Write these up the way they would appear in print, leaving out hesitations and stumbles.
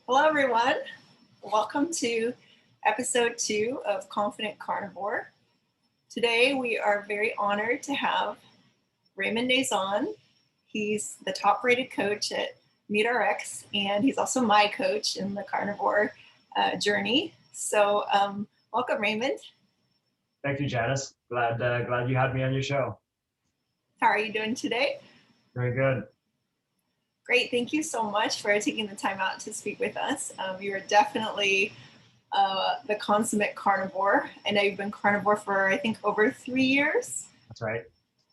Hello, everyone. Welcome to episode 2 of Confident Carnivore. Today, we are very honored to have Raymond Nazon. He's the top-rated coach at MeatRx, and he's also my coach in the carnivore journey. So, welcome, Raymond. Thank you, Janice. Glad you had me on your show. How are you doing today? Very good. Great. Thank you so much for taking the time out to speak with us. You're definitely the consummate carnivore. I know you've been carnivore for, I think, over 3 years. That's right.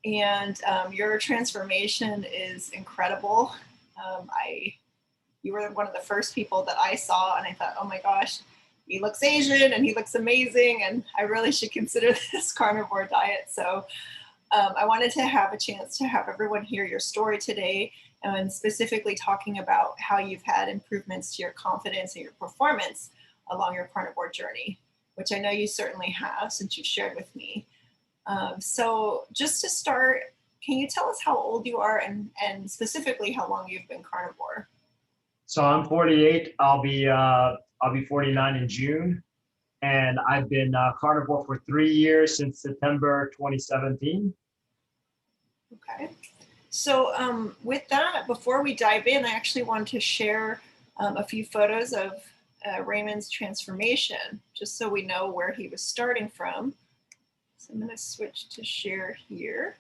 And your transformation is incredible. You were one of the first people that I saw, and I thought, oh my gosh, he looks Asian and he looks amazing, and I really should consider this carnivore diet. So I wanted to have a chance to have everyone hear your story today, and specifically talking about how you've had improvements to your confidence and your performance along your carnivore journey, which I know you certainly have since you shared with me. So just to start, can you tell us how old you are and specifically how long you've been carnivore? So I'm 48. I'll be 49 in June, and I've been carnivore for 3 years since September 2017. Okay. So with that, before we dive in, I actually wanted to share a few photos of Raymond's transformation, just so we know where he was starting from. So I'm going to switch to share here.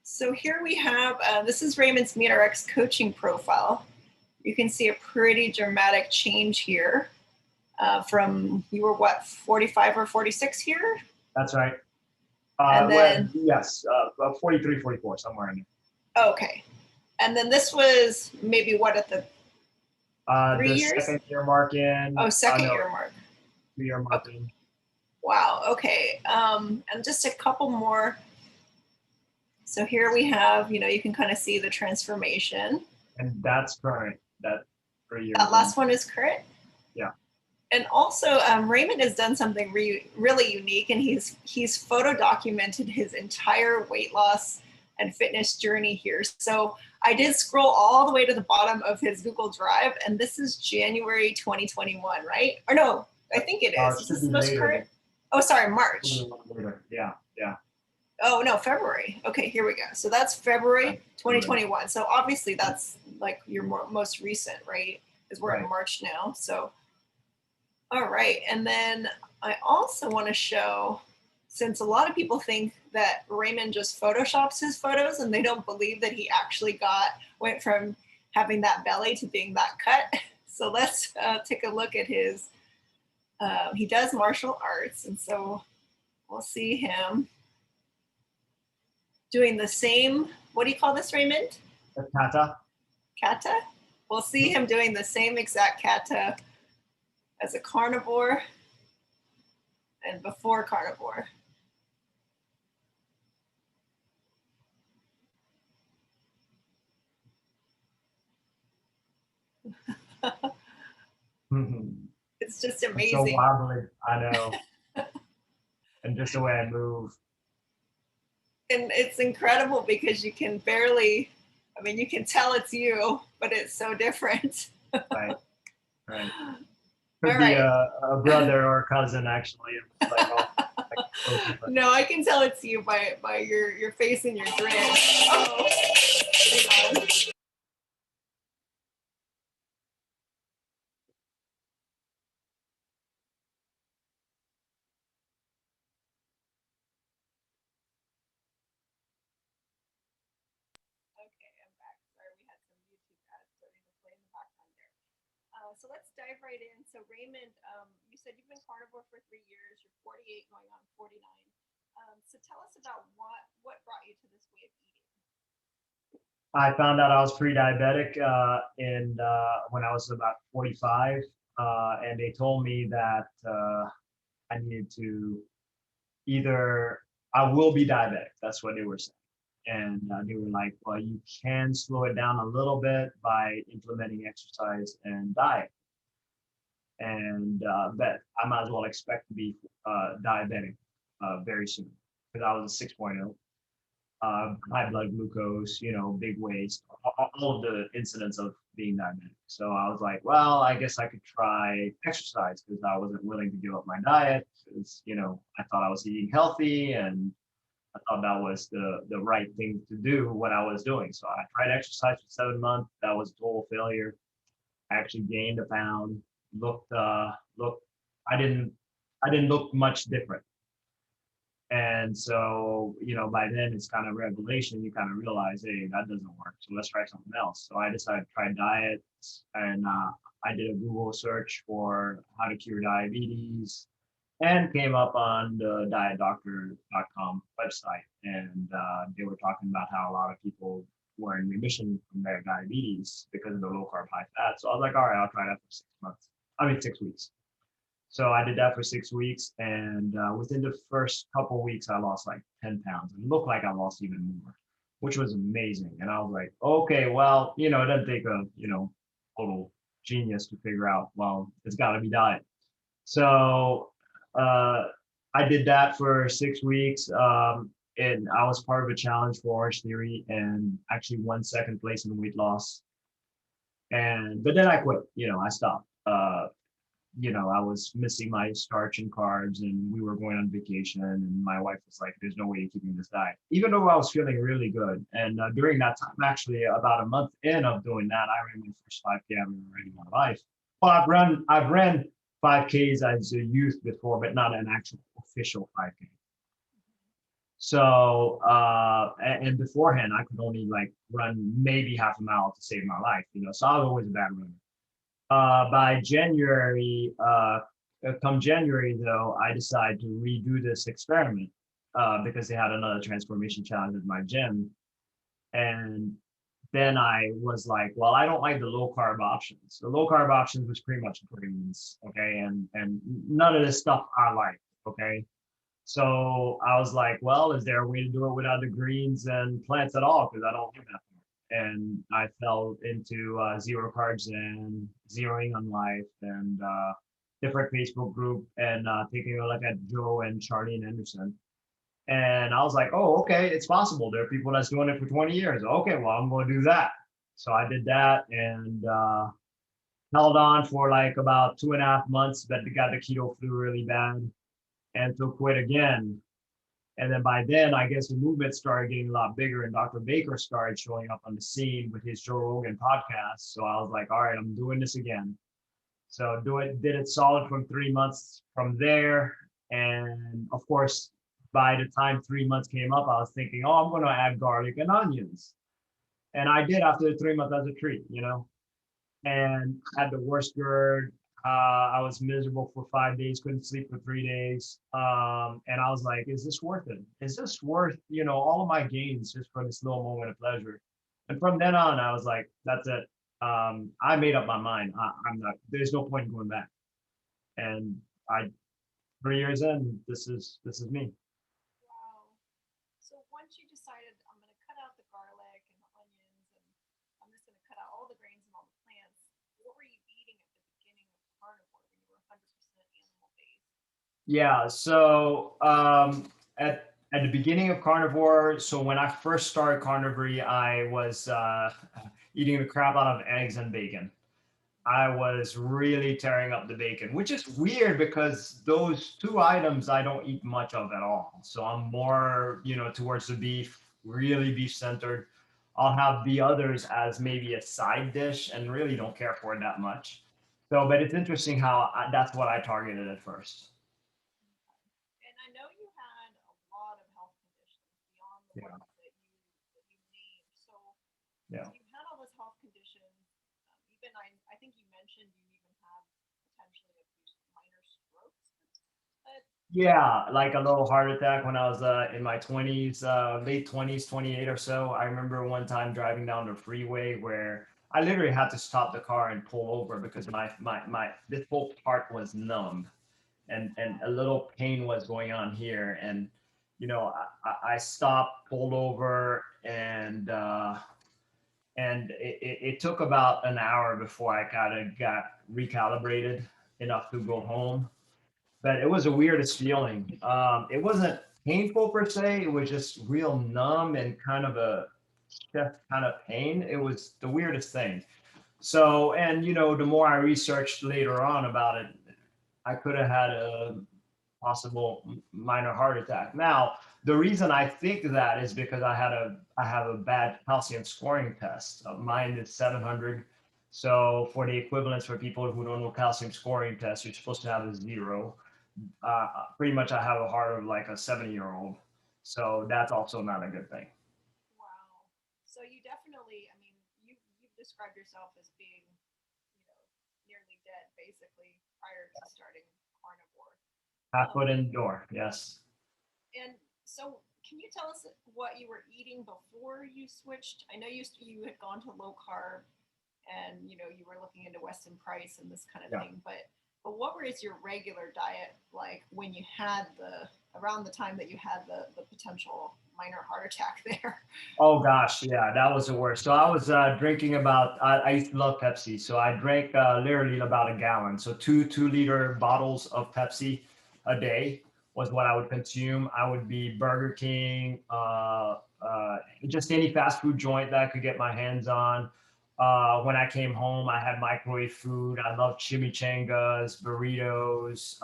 So here we have, this is Raymond's MeatRx coaching profile. You can see a pretty dramatic change here from, you were what, 45 or 46 here? That's right. And then, yes, 43, 44, somewhere in there. Okay. And then this was maybe what, at the 3 the years? second year mark in. Oh, second year mark. 3 year mark in. Wow. Okay. And just a couple more. So here we have, you can kind of see the transformation. And that's current. That 3 years. That last one is current? Yeah. And also, Raymond has done something really unique, and he's photo documented his entire weight loss and fitness journey here. So I did scroll all the way to the bottom of his Google Drive, and this is January 2021, right? Or no, I think it is. Is this the most current? Oh, sorry, March. Yeah. Oh, no, February. Okay, here we go. So that's February 2021. So obviously that's like your most recent, right? Because we're in March now. So, all right. And then I also want to show, since a lot of people think that Raymond just photoshops his photos and they don't believe that he actually went from having that belly to being that cut. So let's take a look at his, he does martial arts. And so we'll see him doing the same, what do you call this, Raymond? Kata. Kata? We'll see him doing the same exact kata as a carnivore and before carnivore. It's just amazing. It's so wobbly, I know. And just the way I move. And it's incredible because you can barely, you can tell it's you, but it's so different. Right. Could be a brother or a cousin, actually. No, I can tell it's you by your face and your grin. Uh-oh. Hang on. So let's dive right in. So Raymond, you said you've been carnivore for 3 years. You're 48 going on 49. So tell us about what brought you to this way of eating. I found out I was pre-diabetic when I was about 45, and they told me that I needed to I will be diabetic. That's what they were saying. And they were like, well, you can slow it down a little bit by implementing exercise and diet. And but I might as well expect to be diabetic very soon, because I was a 6.0. high blood glucose, big waist, all of the incidents of being diabetic. So I was like, well, I guess I could try exercise because I wasn't willing to give up my diet because, I thought I was eating healthy and I thought that was the right thing to do what I was doing. So I tried exercise for 7 months. That was a total failure. I actually gained a pound. Looked. I didn't. I didn't look much different. And so, by then it's kind of revelation. You kind of realize, hey, that doesn't work. So let's try something else. So I decided to try diets, and I did a Google search for how to cure diabetes, and came up on the dietdoctor.com website. And they were talking about how a lot of people were in remission from their diabetes because of the low carb, high fat. So I was like, all right, I'll try that for 6 months. I mean, 6 weeks. So I did that for 6 weeks, and within the first couple of weeks, I lost like 10 pounds. It looked like I lost even more, which was amazing. And I was like, okay, well, it doesn't take a, total genius to figure out, well, it's got to be diet. So uh, I did that for 6 weeks, and I was part of a challenge for Orange Theory, and actually won second place in weight loss. But then I quit. I stopped. I was missing my starch and carbs, and we were going on vacation, and my wife was like, there's no way you're keeping this diet, even though I was feeling really good. And during that time, actually about a month in of doing that, I ran my first 5K I've ever run in my life. Well, I've ran 5Ks as a youth before, but not an actual official 5K. So and beforehand I could only like run maybe half a mile to save my life, so I was always a bad runner. By January, come January though, I decided to redo this experiment because they had another transformation challenge at my gym. And then I was like, well, I don't like the low carb options. The low carb options was pretty much greens, okay, and none of this stuff I like, okay. So I was like, well, is there a way to do it without the greens and plants at all? Because I don't like that. And I fell into zero carbs and zeroing on life and different Facebook group and taking a look at Joe and Charlene Anderson. And I was like, oh, okay, it's possible. There are people that's doing it for 20 years. Okay, well, I'm going to do that. So I did that and held on for like about 2.5 months, but got the keto flu really bad and to quit again. And then by then, I guess the movement started getting a lot bigger, and Dr. Baker started showing up on the scene with his Joe Rogan podcast. So I was like, all right, I'm doing this again. So did it solid from 3 months from there. And of course, by the time 3 months came up, I was thinking, oh, I'm going to add garlic and onions. And I did after the 3 months as a treat. And had the worst GERD. I was miserable for 5 days, couldn't sleep for 3 days. And I was like, is this worth it? Is this worth, all of my gains just for this little moment of pleasure? And from then on, I was like, that's it. I made up my mind. I'm not, there's no point in going back. And 3 years in, this is me. Wow. So once you decided I'm going to cut out the garlic and the onions and I'm just going to cut out all the grains and all the plants, what were you eating at the beginning of carnivore when you were 100% animal based? Yeah. So at the beginning of carnivore, so when I first started carnivore, I was eating the crap out of eggs and bacon. I was really tearing up the bacon, which is weird because those two items I don't eat much of at all. So I'm more, towards the beef, really beef centered. I'll have the others as maybe a side dish and really don't care for it that much. So, but it's interesting how that's what I targeted at first. And I know you had a lot of health conditions beyond the Yeah. ones that you named. So Yeah. you had all those health conditions. Even I think you mentioned you even had potentially a few minor strokes. But Yeah, like a little heart attack when I was in my 20s, late 20s, 28 or so. I remember one time driving down the freeway where I literally had to stop the car and pull over because my this whole part was numb and a little pain was going on here. And, I stopped, pulled over, and it took about an hour before I kind of got recalibrated enough to go home. But it was the weirdest feeling. It wasn't. painful per se. It was just real numb and kind of a chest kind of pain. It was the weirdest thing. So, and the more I researched later on about it, I could have had a possible minor heart attack. Now, the reason I think that is because I have a bad calcium scoring test. Mine is 700. So for the equivalence for people who don't know calcium scoring test, you're supposed to have a 0. Pretty much I have a heart of like a 70-year-old. So that's also not a good thing. Wow. So you definitely, I mean, you've described yourself as being, nearly dead basically prior to starting carnivore. Half Um, foot in the door. Yes. and so can you tell us what you were eating before you switched? I know you had gone to low carb and you were looking into Weston Price and this kind of Yeah. thing, but what was your regular diet like when you had around the time that you had the potential minor heart attack there? Oh gosh, yeah, that was the worst. So I was drinking about. I used to love Pepsi, so I drank literally about a gallon. So 2 2-liter bottles of Pepsi a day was what I would consume. I would be Burger King, just any fast food joint that I could get my hands on. When I came home, I had microwave food. I loved chimichangas, burritos.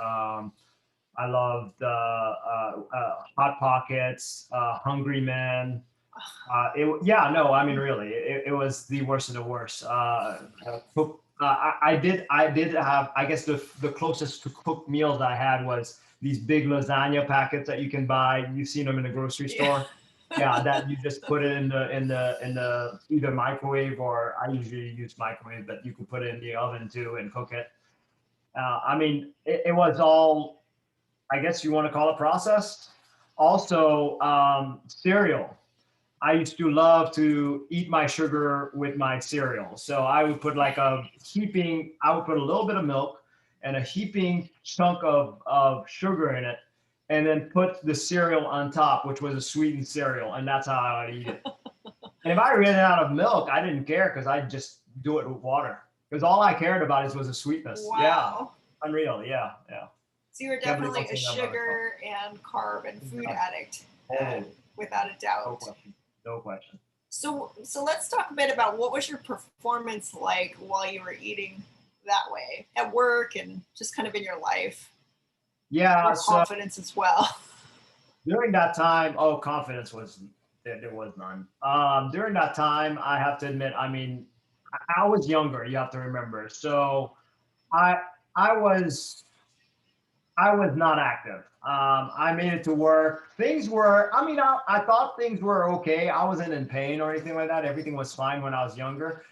I loved Hot Pockets, Hungry Man. Yeah, no, I mean, really, it was the worst of the worst. I did have, I guess the closest to cooked meals I had was these big lasagna packets that you can buy. You've seen them in the grocery Yeah. store. Yeah, that you just put it in the either microwave, or I usually use microwave, but you can put it in the oven too and cook it. I mean, it was all, I guess you want to call it processed. Also, cereal. I used to love to eat my sugar with my cereal. So I would put I would put a little bit of milk and a heaping chunk of sugar in it, and then put the cereal on top, which was a sweetened cereal. And that's how I would eat it. And if I ran out of milk, I didn't care because I'd just do it with water. Because all I cared about was the sweetness. Yeah. Wow. Unreal. Yeah. Yeah. So you were Can't believe definitely I'm a saying that about myself. sugar and carb and food Yeah. addict, Totally. without a No doubt. question. No question. So let's talk a bit about what was your performance like while you were eating that way at work and just kind of in your life, Yeah. your So confidence as well. during that time, oh, confidence was there was none. During that time, I have to admit, I mean, I was younger. You have to remember. So I I was I was not active. I made it to work. Things were, I mean, I thought things were okay. I wasn't in pain or anything like that. Everything was fine when I was younger.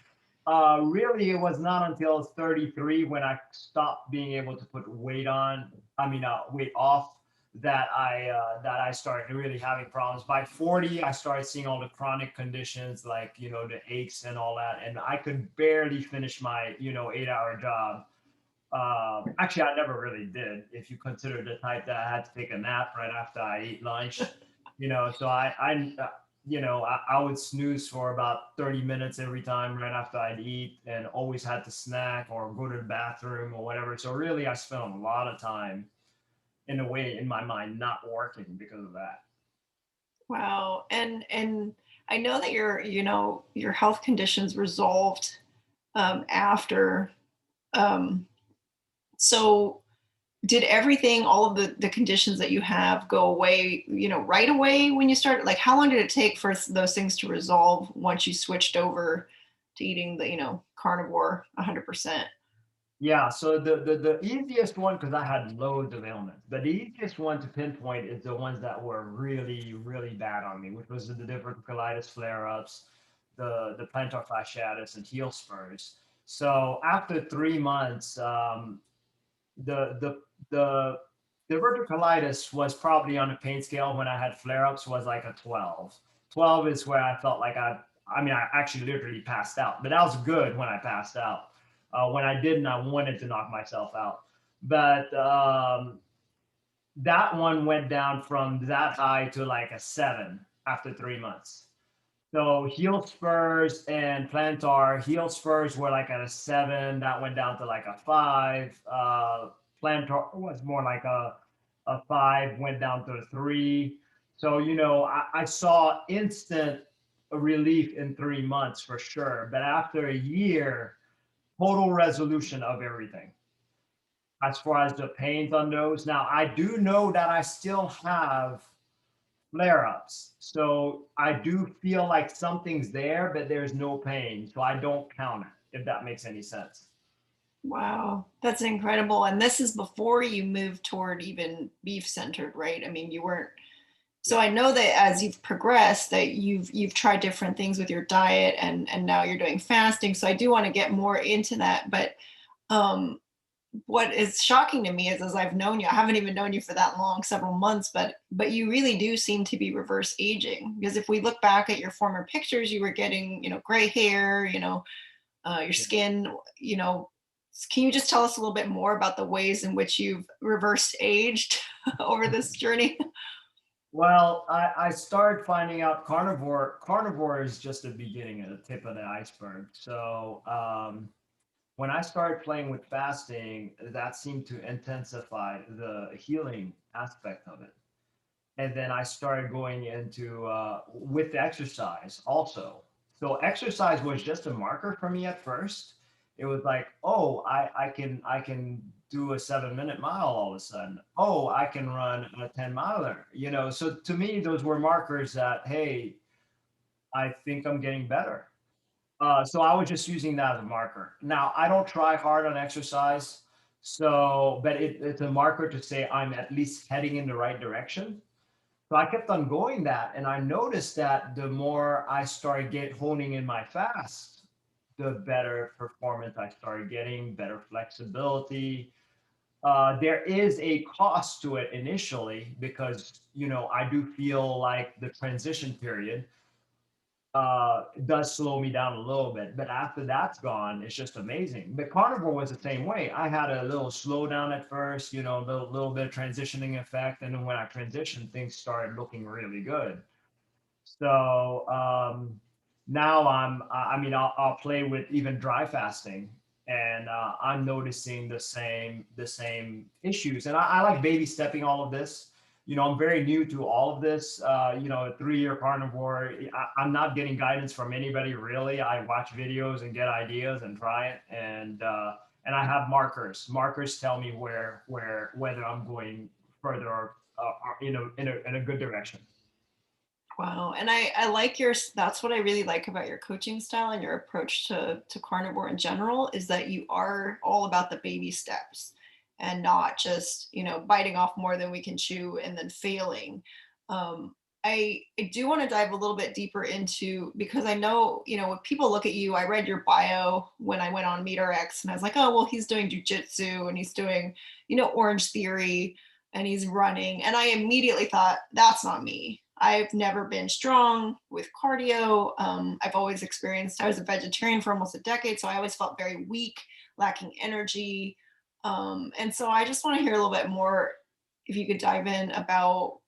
Really, it was not until 33 when I stopped being able to put weight on. I mean, weight off, that I started really having problems. By 40, I started seeing all the chronic conditions like the aches and all that, and I could barely finish my 8-hour job. Actually, I never really did. If you consider the type that I had to take a nap right after I ate lunch, so I would snooze for about 30 minutes every time right after I'd eat, and always had to snack or go to the bathroom or whatever. So really, I spent a lot of time in a way in my mind not working because of that. Wow. And I know that your health conditions resolved after. Um, so did everything, all of the conditions that you have go away, right away when you started? Like, how long did it take for those things to resolve once you switched over to eating the, carnivore 100%? Yeah, so the easiest one, because I had loads of ailments, but the easiest one to pinpoint is the ones that were really, really bad on me, which was the diverticulitis flare-ups, the plantar fasciitis, and heel spurs. So after 3 months, the the the diverticulitis was probably on a pain scale when I had flare-ups was like a 12. 12 is where I felt like I mean, I actually literally passed out, but that was good when I passed out. When I didn't, I wanted to knock myself out. But that one went down from that high to like a 7 after 3 months. So heel spurs and plantar, heel spurs were like at a 7. That went down to like a 5. Plantar was more like a a 5, went down to a 3. So, you know, I saw instant relief in 3 months for sure. But after a year, total resolution of everything as far as the pains on those. Now, I do know that I still have flare-ups. So I do feel like something's there, but there's no pain. So I don't count it, if that makes any sense. Wow, that's incredible. And this is before you moved toward even beef centered, right? I mean, you weren't. So Yeah. I know that as you've progressed, that you've tried different things with your diet, and now you're doing fasting. So I do want to get more into that. But um, what is shocking to me is, as I've known you, I haven't even known you for that long, several months, but you really do seem to be reverse aging. Because if we look back at your former pictures, you were getting, gray hair, your Yeah. skin, you know. Can you just tell us a little bit more about the ways in which you've reversed aged over this journey? Well, I started finding out carnivore is just the beginning of the tip of the iceberg. So when I started playing with fasting, that seemed to intensify the healing aspect of it. And then I started going into with the exercise also. So exercise was just a marker for me at first. It was like, oh, I can do a 7 minute mile all of a sudden. Oh, I can run a 10 miler. You know, so to me, those were markers that, hey, I think I'm getting better. So I was just using that as a marker. Now I don't try hard on exercise, so but it's a marker to say I'm at least heading in the right direction. So I kept on going that, and I noticed that the more I started honing in my fast, the better performance I started getting, better flexibility. There is a cost to it initially because I do feel like the transition period does slow me down a little bit. But after that's gone, it's just amazing. But carnivore was the same way. I had a little slowdown at first, a little bit of transitioning effect. And then when I transitioned, things started looking really good. So now I'll play with even dry fasting, and I'm noticing the same issues. And I like baby stepping all of this. I'm very new to all of this. A 3-year carnivore. I'm not getting guidance from anybody really. I watch videos and get ideas and try it, and I have markers. Markers tell me whether I'm going further or in a good direction. Wow. And I like your, that's what I really like about your coaching style and your approach to carnivore in general, is that you are all about the baby steps and not just, biting off more than we can chew and then failing. I do want to dive a little bit deeper into, because I know, when people look at you, I read your bio when I went on MeatRx, and I was like, oh, well, he's doing jujitsu and he's doing, Orange Theory, and he's running. And I immediately thought, that's not me. I've never been strong with cardio. I've always experienced, I was a vegetarian for almost a decade, so I always felt very weak, lacking energy. And so I just want to hear a little bit more, if you could dive in about,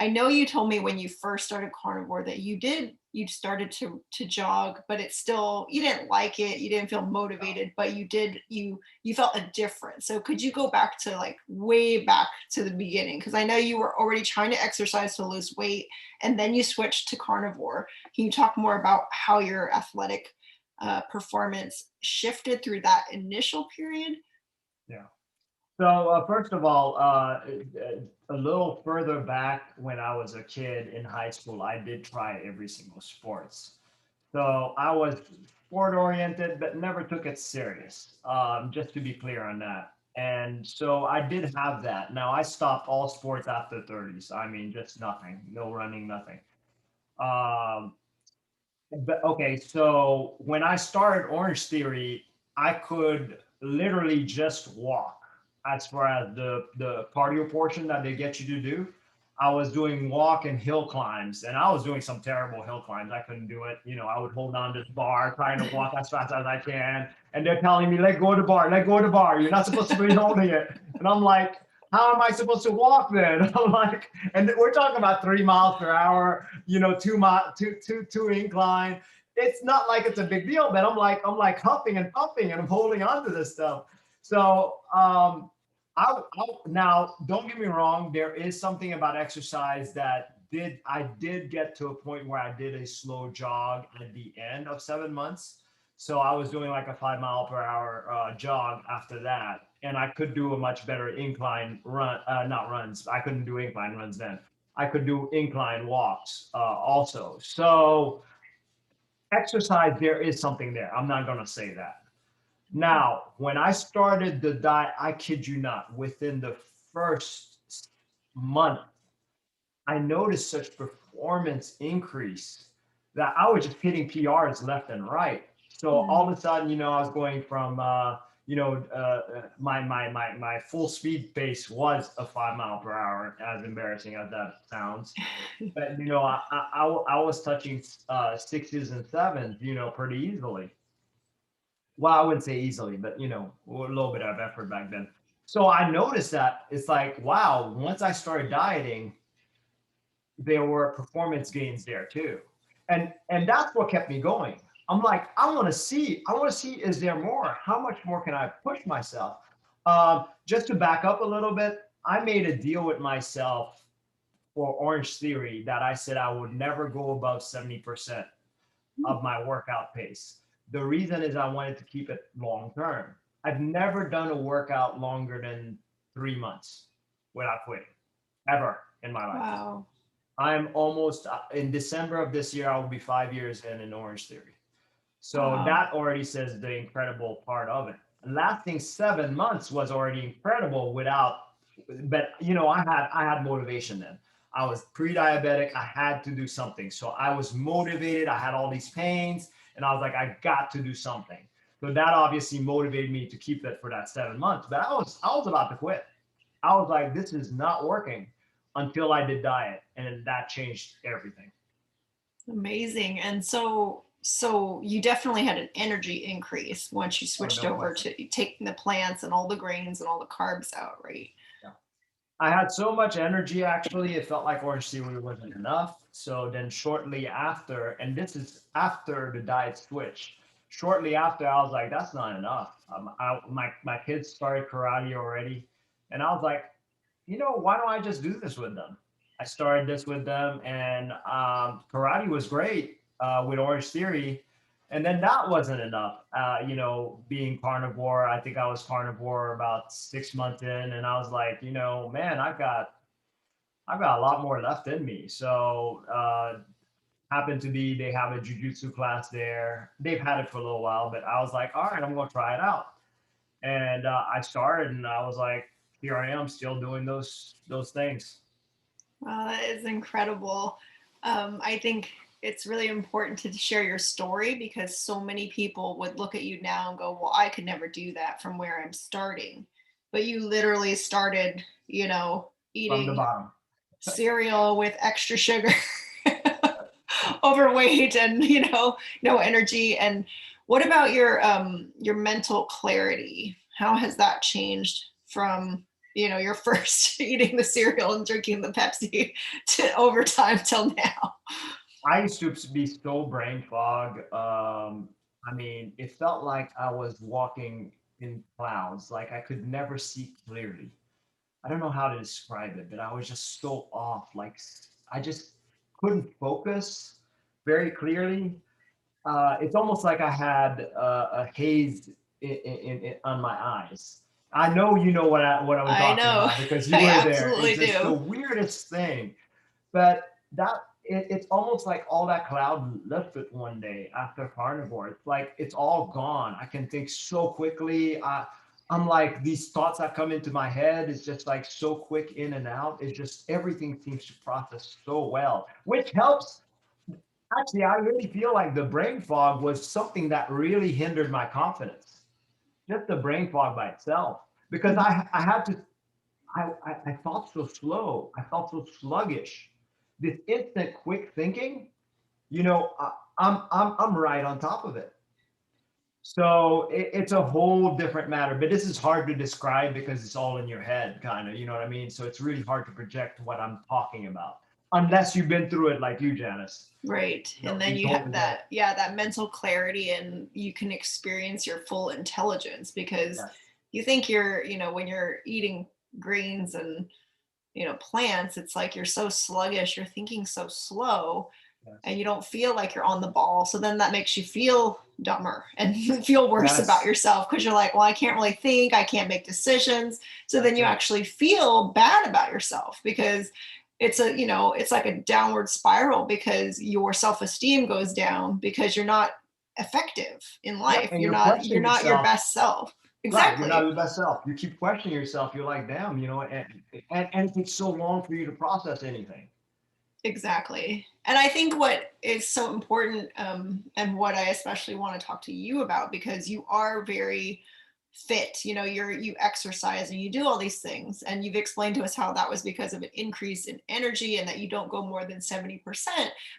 I know you told me when you first started carnivore that you started to jog, but it's still, you didn't like it, you didn't feel motivated, but you felt a difference. So could you go back to, like, way back to the beginning? Because I know you were already trying to exercise to lose weight, and then you switched to carnivore. Can you talk more about how your athletic performance shifted through that initial period? Yeah. So first of all, a little further back when I was a kid in high school, I did try every single sports. So I was sport oriented, but never took it serious. Just to be clear on that. And so I did have that. Now I stopped all sports after 30s. I mean, just nothing, no running, nothing. Um, but okay, so when I started Orange Theory, I could literally just walk as far as the cardio portion that they get you to do. I was doing walk and hill climbs, and I was doing some terrible hill climbs. I couldn't do it. I would hold on to this bar, trying to walk as fast as I can. And they're telling me, let go of the bar, let go of the bar. You're not supposed to be holding it. And I'm like, how am I supposed to walk then? I'm like, and we're talking about 3 miles per hour, 2 mile, two incline. It's not like it's a big deal, but I'm like huffing and puffing and I'm holding on to this stuff. So Now, don't get me wrong. There is something about exercise that I did get to a point where I did a slow jog at the end of 7 months. So I was doing like a 5 mile per hour jog after that, and I could do a much better incline run, not runs. I couldn't do incline runs then. I could do incline walks also. So exercise, there is something there. I'm not gonna say that. Now, when I started the diet, I kid you not, within the first month, I noticed such performance increase that I was just hitting PRs left and right. So all of a sudden, I was going from, my full speed pace was a 5 mile per hour, as embarrassing as that sounds. But I was touching sixes and sevens, pretty easily. Well, I wouldn't say easily, but a little bit of effort back then. So I noticed that it's like, wow, once I started dieting, there were performance gains there too. And that's what kept me going. I'm like, I want to see, is there more? How much more can I push myself? Just to back up a little bit, I made a deal with myself for Orange Theory that I said I would never go above 70% of my workout pace. The reason is I wanted to keep it long term. I've never done a workout longer than 3 months without quitting, ever in my life. Wow. I'm almost in December of this year, I will be 5 years in Orange Theory. So Wow. that already says the incredible part of it. Lasting 7 months was already incredible without, but I had motivation then. I was pre-diabetic. I had to do something. So I was motivated. I had all these pains and I was like, I got to do something. So that obviously motivated me to keep it for that 7 months. But I was about to quit. I was like, this is not working until I did diet. And that changed everything. Amazing. And so you definitely had an energy increase once you Oh, switched no over question. to taking the plants and all the grains and all the carbs out, right? Yeah. I had so much energy, actually, it felt like Orange Theory wasn't enough. So then shortly after, and this is after the diet switch, shortly after, I was like, that's not enough. My kids started karate already. And I was like, why don't I just do this with them? I started this with them, and karate was great with Orange Theory. And then that wasn't enough. Being carnivore, I think I was carnivore about 6 months in, and I was like, man, I've got a lot more left in me. So happened to be they have a jujitsu class there. They've had it for a little while, but I was like, all right, I'm going to try it out. And I started, and I was like, here I am, still doing those things. Wow, that is incredible. I think it's really important to share your story because so many people would look at you now and go, well, I could never do that from where I'm starting. But you literally started, From the eating bottom. cereal with extra sugar, overweight, and no energy. And what about your mental clarity? How has that changed from your first eating the cereal and drinking the Pepsi to over time till now? I used to be so brain fog. I mean, it felt like I was walking in clouds, like I could never see clearly. I don't know how to describe it, but I was just so off. Like I just couldn't focus very clearly. It's almost like I had a haze on my eyes. I know you know what I'm I talking know. about because you I were there. absolutely It's just the do. weirdest thing. But it's almost like all that cloud lifted one day after carnivore. It's like it's all gone. I can think so quickly. I'm like these thoughts that come into my head is just like so quick in and out. It's just everything seems to process so well, which helps. Actually, I really feel like the brain fog was something that really hindered my confidence. Just the brain fog by itself, because I had to I felt so slow. I felt so sluggish. This instant quick thinking, I'm right on top of it. So it's a whole different matter. But this is hard to describe because it's all in your head, kind of. You know what I mean? So it's really hard to project what I'm talking about, unless you've been through it like you, Janice. Right. And then You you have totally get it. that mental clarity and you can experience your full intelligence because Yes. you think you're, when you're eating greens and, plants, it's like you're so sluggish, you're thinking so slow, Yes. and you don't feel like you're on the ball. So then that makes you feel dumber and feel worse about Yes. yourself, because you're like, well, I can't really think, I can't make decisions. So then That's you it. actually feel bad about yourself, because it's like a downward spiral, because your self-esteem goes down because you're not effective in Yep. life. And You're you're not you're questioning not your yourself. best self. Right. You're not Exactly. your best self. You keep questioning yourself. You're like, damn, and it takes so long for you to process anything. Exactly. And I think what is so important, and what I especially want to talk to you about, because you are very fit, you exercise and you do all these things. And you've explained to us how that was because of an increase in energy and that you don't go more than 70%.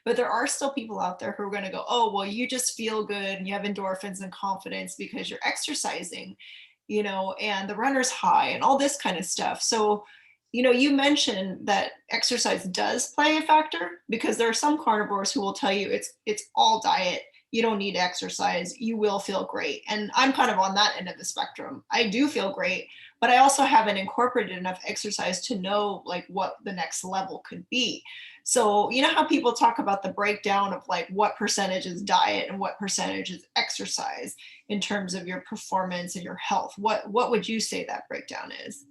But there are still people out there who are going to go, oh, well, you just feel good and you have endorphins and confidence because you're exercising, and the runner's high and all this kind of stuff. So, you mentioned that exercise does play a factor, because there are some carnivores who will tell you it's all diet. You don't need to exercise. You will feel great. And I'm kind of on that end of the spectrum. I do feel great, but I also haven't incorporated enough exercise to know like what the next level could be. So, you know how people talk about the breakdown of like what percentage is diet and what percentage is exercise in terms of your performance and your health? What would you say that breakdown is?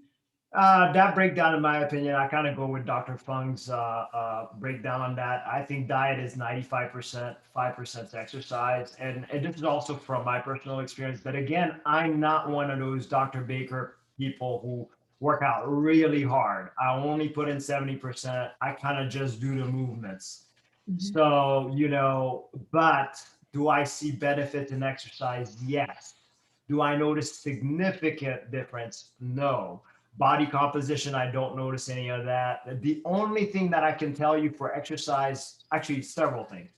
That breakdown, in my opinion, I kind of go with Dr. Fung's breakdown on that. I think diet is 95%, 5% exercise. And this is also from my personal experience. But again, I'm not one of those Dr. Baker people who work out really hard. I only put in 70%. I kind of just do the movements. Mhm. So, but do I see benefits in exercise? Yes. Do I notice significant difference? No. Body composition, I don't notice any of that. The only thing that I can tell you for exercise, actually, several things.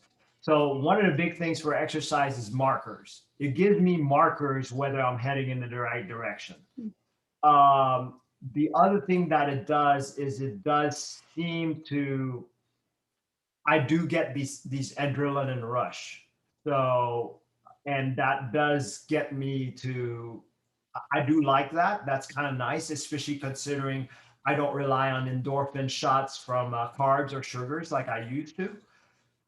So, one of the big things for exercise is markers. It gives me markers whether I'm heading in the right direction. The other thing that it does is it does seem to, I do get these adrenaline rush. So, and that does get me to, I do like that. That's kind of nice, especially considering I don't rely on endorphin shots from carbs or sugars like I used to.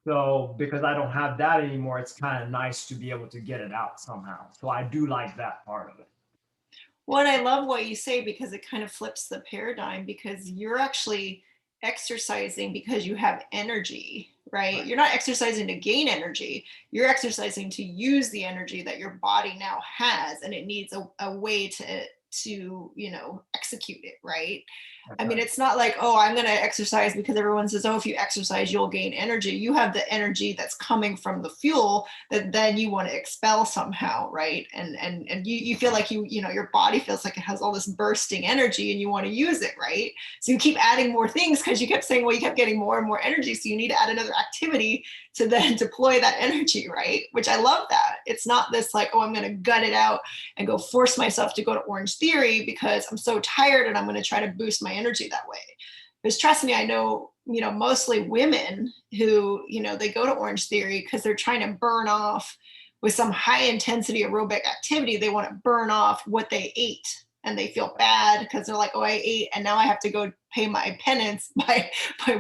So because I don't have that anymore, it's kind of nice to be able to get it out somehow. So I do like that part of it. Well, I love what you say, because it kind of flips the paradigm, because you're actually exercising because you have energy, right? Right. You're not exercising to gain energy. You're exercising to use the energy that your body now has, and it needs a way to execute it, right? That's I mean, right. it's not like, oh, I'm going to exercise because everyone says, oh, if you exercise, you'll gain energy. You have the energy that's coming from the fuel that then you want to expel somehow, right? And you feel like your body feels like it has all this bursting energy and you want to use it, right? So you keep adding more things because you kept saying, well, you kept getting more and more energy. So you need to add another activity to then deploy that energy, right? Which I love that. It's not this like, oh, I'm going to gut it out and go force myself to go to Orange Theory because I'm so tired and I'm going to try to boost my energy that way. Because trust me, I know, mostly women who, they go to Orange Theory because they're trying to burn off with some high intensity aerobic activity. They want to burn off what they ate, and they feel bad because they're like, oh, I ate and now I have to go pay my penance by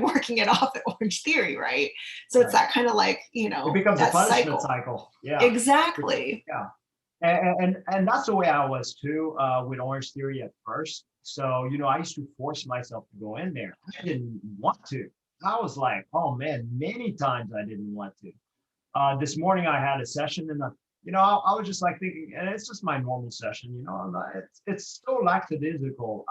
working it off at Orange Theory, right? So it's Right. that kind of like, It becomes a that punishment cycle. cycle. Yeah. Exactly. Yeah. And that's the way I was too with Orange Theory at first. So, I used to force myself to go in there. I didn't want to. I was like, oh man, many times I didn't want to. This morning I had a session and, I was just like thinking, and it's just my normal session, it's so lackadaisical.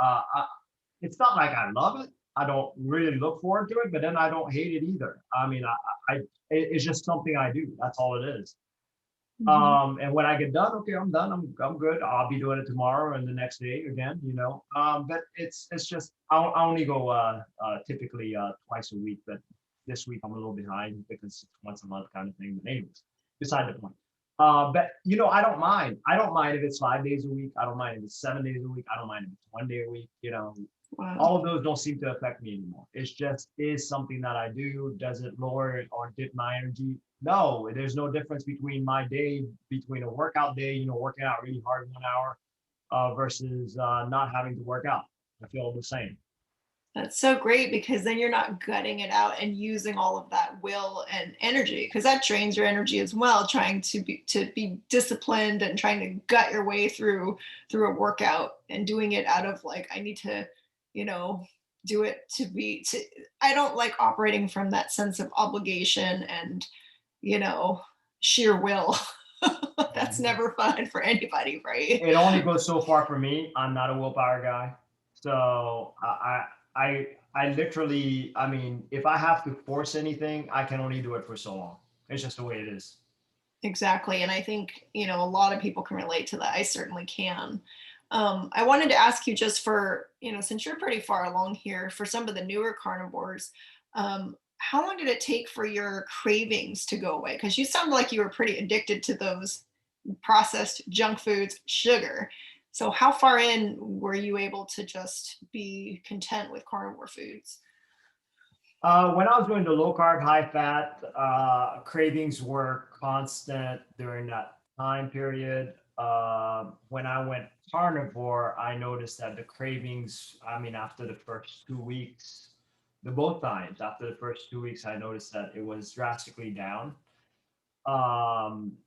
It's not like I love it. I don't really look forward to it, but then I don't hate it either. I mean, it's just something I do. That's all it is. Mm-hmm. And when I get done, okay, I'm done. I'm good. I'll be doing it tomorrow and the next day again. But it's just I only go typically twice a week, but this week I'm a little behind because it's once a month kind of thing. But anyways, beside the point. But I don't mind. I don't mind if it's 5 days a week. I don't mind if it's 7 days a week. I don't mind if it's one day a week. Wow. All of those don't seem to affect me anymore. It's just is something that I do. Does it lower or dip my energy? No, there's no difference between my day, between a workout day, working out really hard 1 hour, versus not having to work out. I feel the same. That's so great because then you're not gutting it out and using all of that will and energy, because that drains your energy as well, trying to be disciplined and trying to gut your way through a workout and doing it out of like, I need to, you know, do it to be to I don't like operating from that sense of obligation and, you know, sheer will. That's never fun for anybody, right? It only goes so far for me. I'm not a willpower guy. So I literally, I mean, if I have to force anything, I can only do it for so long. It's just the way it is. Exactly. And I think, you know, a lot of people can relate to that. I certainly can. I wanted to ask you just for, you know, since you're pretty far along here, for some of the newer carnivores, how long did it take for your cravings to go away? Because you sound like you were pretty addicted to those processed junk foods, sugar. So how far in were you able to just be content with carnivore foods? When I was going to low carb, high fat, cravings were constant during that time period. When I went carnivore, I noticed that the cravings, I mean, after the first 2 weeks, the both times, after the first 2 weeks, I noticed that it was drastically down. Um,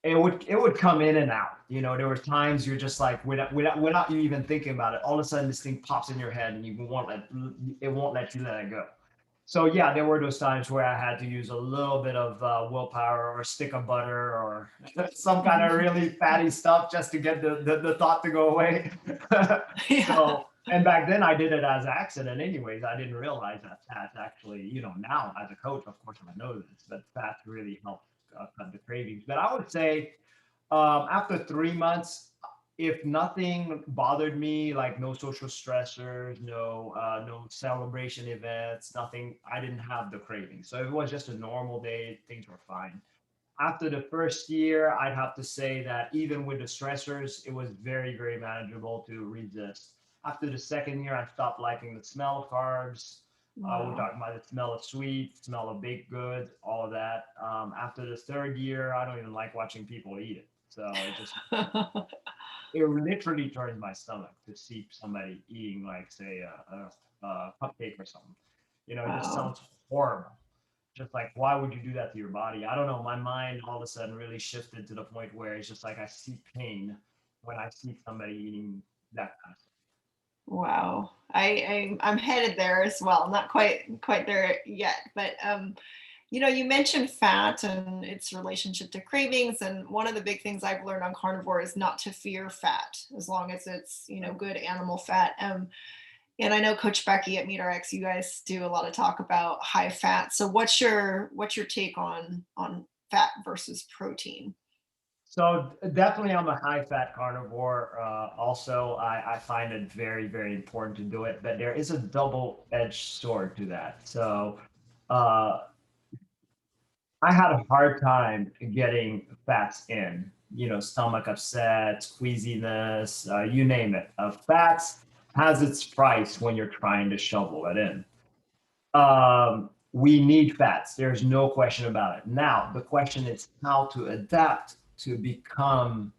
it would come in and out. You know, there were times you're just like without you even thinking about it, all of a sudden this thing pops in your head and it won't let you let it go. So yeah, there were those times where I had to use a little bit of willpower or a stick of butter or some kind of really fatty stuff just to get the thought to go away. Yeah. So and back then I did it as accident anyways. I didn't realize that fats actually, you know, now as a coach, of course I know this, but fats really help cut the cravings. But I would say after 3 months, if nothing bothered me, like no social stressors, no celebration events, nothing, I didn't have the craving. So it was just a normal day. Things were fine. After the first year, I'd have to say that even with the stressors, it was very, very manageable to resist. After the second year, I stopped liking the smell of carbs. We're Wow. talking about the smell of sweet, smell of baked goods, all of that. After the third year, I don't even like watching people eat it. So it literally turns my stomach to see somebody eating, like, say, a cupcake or something. You know, it just Wow. sounds horrible. Just like, why would you do that to your body? I don't know. My mind all of a sudden really shifted to the point where it's just like I see pain when I see somebody eating that kind of stuff. Wow. I'm headed there as well. Not quite there yet, but you know, you mentioned fat and its relationship to cravings, and one of the big things I've learned on carnivore is not to fear fat as long as it's, you know, good animal fat. And I know Coach Becky at MeatRx, you guys do a lot of talk about high fat. So what's your take on fat versus protein? So definitely, I'm a high fat carnivore. Also, I find it very, very important to do it, but there is a double edged sword to that. So uh, I had a hard time getting fats in, you know, stomach upset, queasiness, you name it. Fats has its price when you're trying to shovel it in. We need fats. There's no question about it. Now, the question is how to adapt to become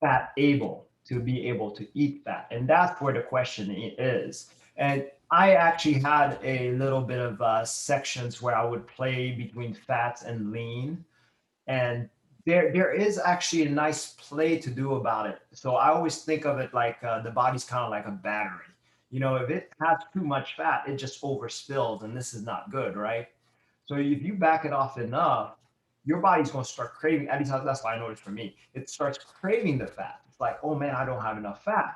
fat able, to be able to eat fat. And that's where the question is. And I actually had a little bit of sections where I would play between fats and lean, and there is actually a nice play to do about it. So I always think of it like the body's kind of like a battery. You know, if it has too much fat, it just overspills, and this is not good, right? So if you back it off enough, your body's going to start craving. At least that's what I noticed for me. It starts craving the fat. It's like, oh man, I don't have enough fat.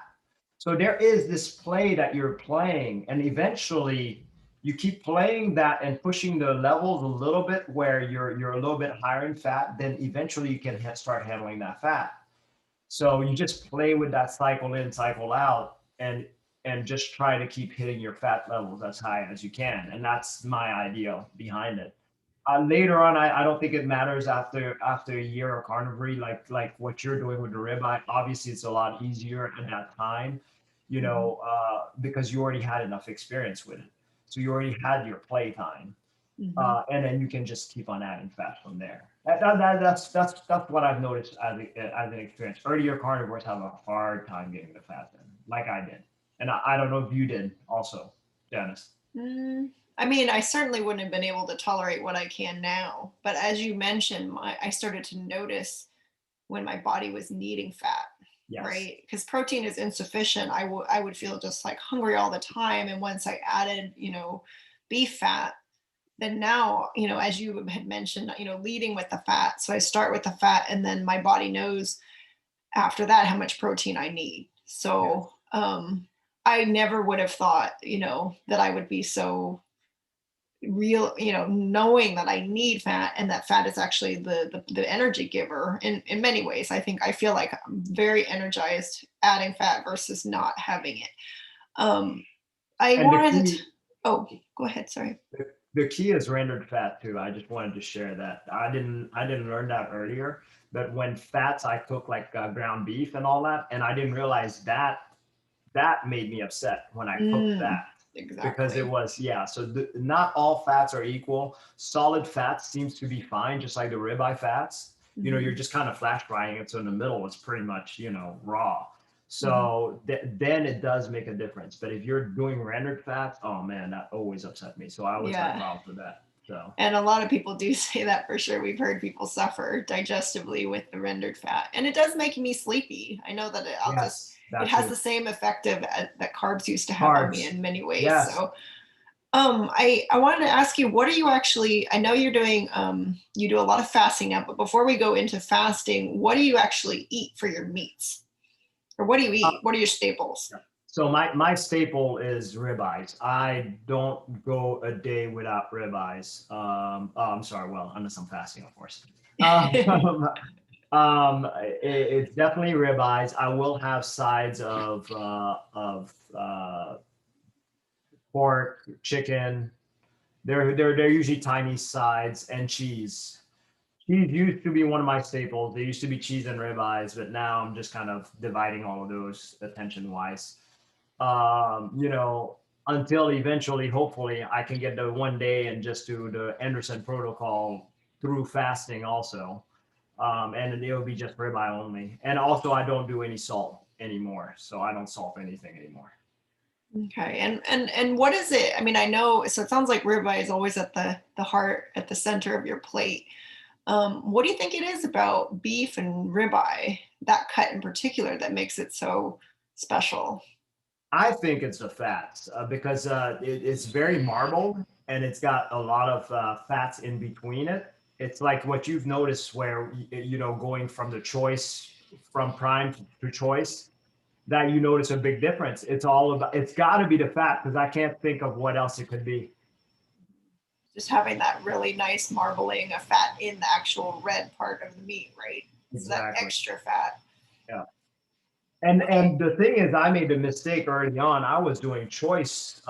So there is this play that you're playing, and eventually you keep playing that and pushing the levels a little bit where you're a little bit higher in fat. Then eventually you can start handling that fat. So you just play with that cycle in, cycle out, and just try to keep hitting your fat levels as high as you can. And that's my idea behind it. Later on, I don't think it matters after a year of carnivore, like what you're doing with the ribeye. Obviously, it's a lot easier at that time, you Mhm. know, because you already had enough experience with it. So you already had your play time, Mhm. and then you can just keep on adding fat from there. That's what I've noticed as an experience. Earlier carnivores have a hard time getting the fat in, like I did, and I don't know if you did also, Janice. Mm, I mean, I certainly wouldn't have been able to tolerate what I can now. But as you mentioned, I started to notice when my body was needing fat, Yes. right? Because protein is insufficient. I would feel just like hungry all the time. And once I added, beef fat, then now, as you had mentioned, leading with the fat. So I start with the fat, and then my body knows after that how much protein I need. Yes. So I never would have thought, that I would be so real, knowing that I need fat, and that fat is actually the energy giver in many ways. I feel like I'm very energized adding fat versus not having it. Um, I And wanted to, oh, go ahead. Sorry. the key is rendered fat too. I just wanted to share that. I didn't learn that earlier, but when fats I cook like ground beef and all that, and I didn't realize that made me upset when I cooked Mm, that because it exactly. was, yeah. So not all fats are equal. Solid fats seems to be fine, just like the ribeye fats. You're Hmm. just kind of flash frying it, so in the middle it's pretty much raw. Hmm. So then it does make a difference. But if you're doing rendered fats, oh man, that always upset me. So I always like Yeah. wow for that. So And a lot of people do say that for sure. We've heard people suffer digestively with the rendered fat, and it does make me sleepy. I know that yes, it that has too. the same effect that carbs used to have on me Carbs. in many ways. Yes. So, I wanted to ask you, what are you actually? I know you're doing, you do a lot of fasting now, but before we go into fasting, what do you actually eat for your meats, or what do you eat? What are your staples? So my staple is ribeyes. I don't go a day without ribeyes. Oh, I'm sorry. Well, unless I'm fasting, of course. Um, it's definitely ribeyes. I will have sides of pork, chicken. They're usually tiny sides and cheese. Cheese used to be one of my staples. There used to be cheese and ribeyes, but now I'm just kind of dividing all of those attention wise. um, you know, until eventually, hopefully, I can get the 1 day and just do the Anderson protocol through fasting also. And it'll be just ribeye only. And also, I don't do any salt anymore. So I don't salt anything anymore. Okay. And what is it? I mean, I know, so it sounds like ribeye is always at the heart, at the center of your plate. What do you think it is about beef and ribeye, that cut in particular, that makes it so special? I think it's the fats because it's very marbled and it's got a lot of fats in between it. It's like what you've noticed where, going from the choice, from prime to choice, that you notice a big difference. It's got to be the fat because I can't think of what else it could be. Just having that really nice marbling of fat in the actual red part of the meat, right? So that Exactly. extra fat. Yeah. And Okay. and the thing is, I made a mistake early on. I was doing choice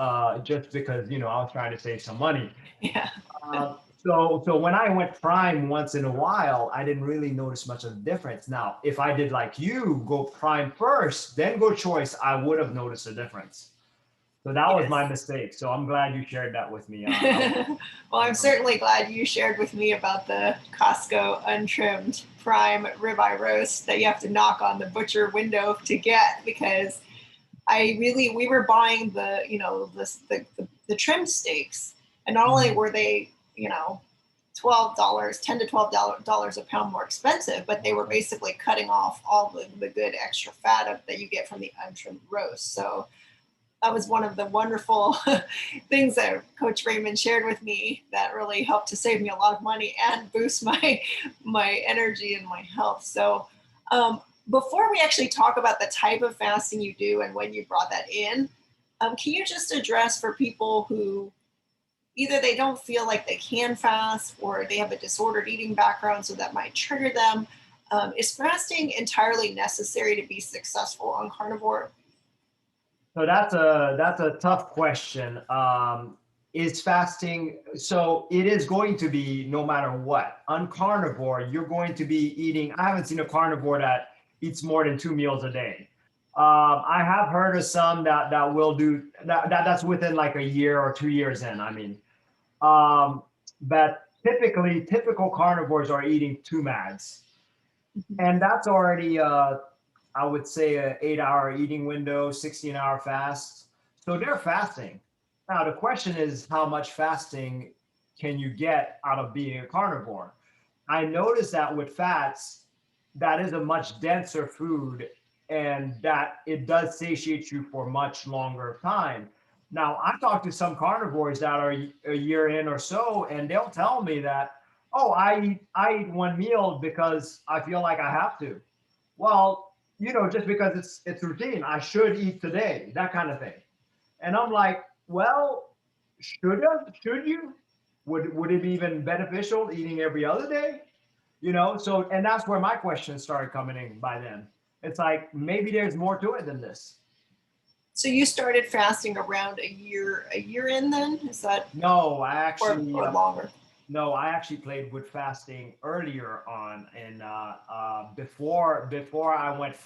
just because I was trying to save some money. Yeah. So when I went prime once in a while, I didn't really notice much of a difference. Now, if I did like you, go prime first, then go choice, I would have noticed a difference. So that was my Yes. mistake. So I'm glad you shared that with me. Well, I'm certainly glad you shared with me about the Costco untrimmed prime ribeye roast that you have to knock on the butcher window to get, because we were buying the trimmed steaks, and not only Mhm. were they, $12, $10 to $12 a pound more expensive, but they were Okay. basically cutting off all the good extra fat that you get from the untrimmed roast. So that was one of the wonderful things that Coach Raymond shared with me that really helped to save me a lot of money and boost my energy and my health. So, before we actually talk about the type of fasting you do and when you brought that in, can you just address for people who either they don't feel like they can fast, or they have a disordered eating background, so that might trigger them? Is fasting entirely necessary to be successful on carnivore? So that's a tough question. Is fasting, so it is going to be no matter what. On carnivore, you're going to be eating. I haven't seen a carnivore that eats more than 2 meals a day. I have heard of some that will do that. That's within like a year or 2 years in. I mean, um, but typical carnivores are eating 2 mags. Mhm. And that's already, I would say, an 8-hour eating window, 16-hour fast. So they're fasting. Now, the question is, how much fasting can you get out of being a carnivore? I noticed that with fats, that is a much denser food and that it does satiate you for much longer time. Now, I talked to some carnivores that are a year in or so, and they'll tell me that, oh, I eat one meal because I feel like I have to. Well, just because it's routine, I should eat today, that kind of thing. And I'm like, well, should you? Would it be even beneficial eating every other day? So and that's where my questions started coming in by then. It's like maybe there's more to it than this. So you started fasting around a year in then? Is that, No, I or, actually or longer? no, I actually played with fasting earlier on, and before I went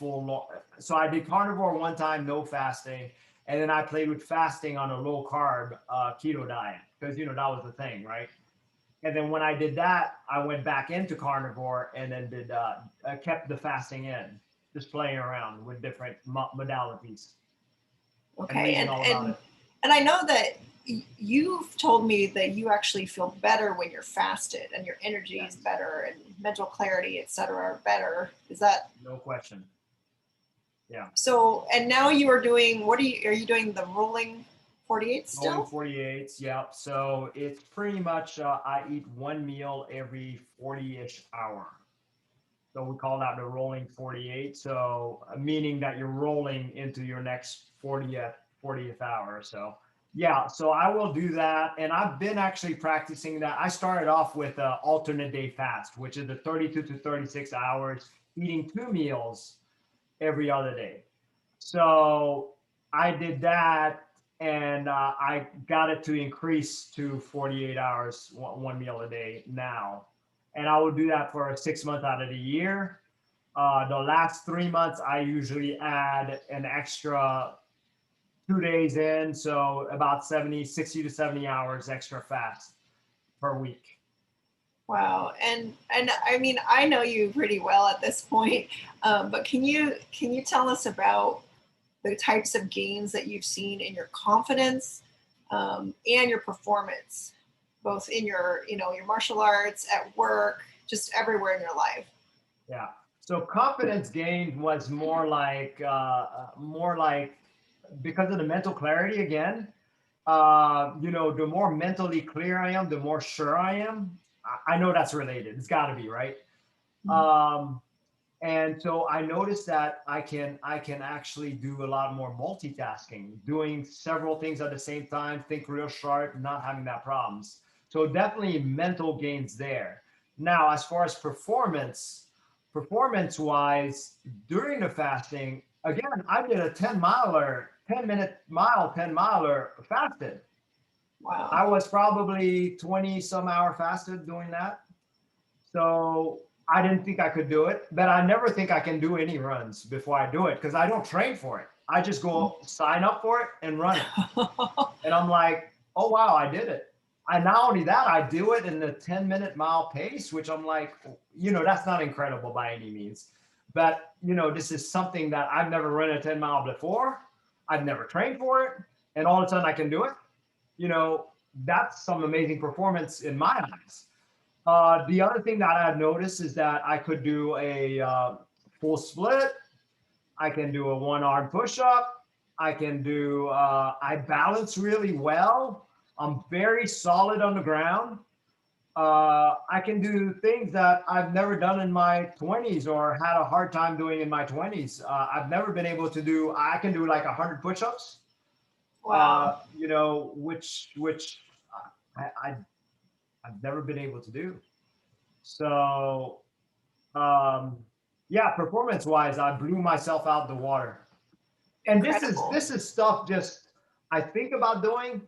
so I did carnivore one time, no fasting, and then I played with fasting on a low carb keto diet because that was the thing, right? And then when I did that, I went back into carnivore and then kept the fasting in, just playing around with different modalities and Okay. reading And all about and it. and I know that you've told me that you actually feel better when you're fasted and your energy is Yes, better and mental clarity, et cetera, are better. Is that no question. Yeah. so? And now you are doing, are you doing the rolling 48 Rolling still? 48s, yep. So it's pretty much I eat one meal every 40-ish hour. So we call that the rolling 48. So meaning that you're rolling into your next 40th hour. So yeah, so I will do that. And I've been actually practicing that. I started off with alternate day fast, which is the 32 to 36 hours, eating 2 meals every other day. So I did that and I got it to increase to 48 hours, one meal a day now. And I will do that for 6 months out of the year. The last 3 months, I usually add an extra 2 days in. So about 60 to 70 hours extra fast per week. Wow. And I mean, I know you pretty well at this point, but can you tell us about the types of gains that you've seen in your confidence, and your performance, both in your martial arts, at work, just everywhere in your life? Yeah. So confidence gained was more like because of the mental clarity again. The more mentally clear I am, the more sure I am. I know that's related. It's got to be right. Mhm. Um, and so I noticed that I can actually do a lot more multitasking, doing several things at the same time, think real sharp, not having that problems. So definitely mental gains there. Now, as far as performance wise, during the fasting, again, I did a 10-miler, 10-minute mile, 10-miler fasted. Wow. I was probably 20 some hour fasted doing that. So I didn't think I could do it, but I never think I can do any runs before I do it because I don't train for it. I just go sign up for it and run it. And I'm like, oh, wow, I did it. And not only that, I do it in the 10-minute mile pace, which I'm like, that's not incredible by any means. But, this is something that I've never run a 10 mile before. I've never trained for it. And all of a sudden I can do it. You know, that's some amazing performance in my eyes. The other thing that I've noticed is that I could do a full split. I can do a one-arm push-up. I balance really well. I'm very solid on the ground. I can do things that I've never done in my 20s or had a hard time doing in my 20s. I've never been able to do, I can do like 100 push-ups, Wow. which I've never been able to do. So, um, yeah, performance wise, I blew myself out the water. And this is Incredible. this is stuff just I think about doing,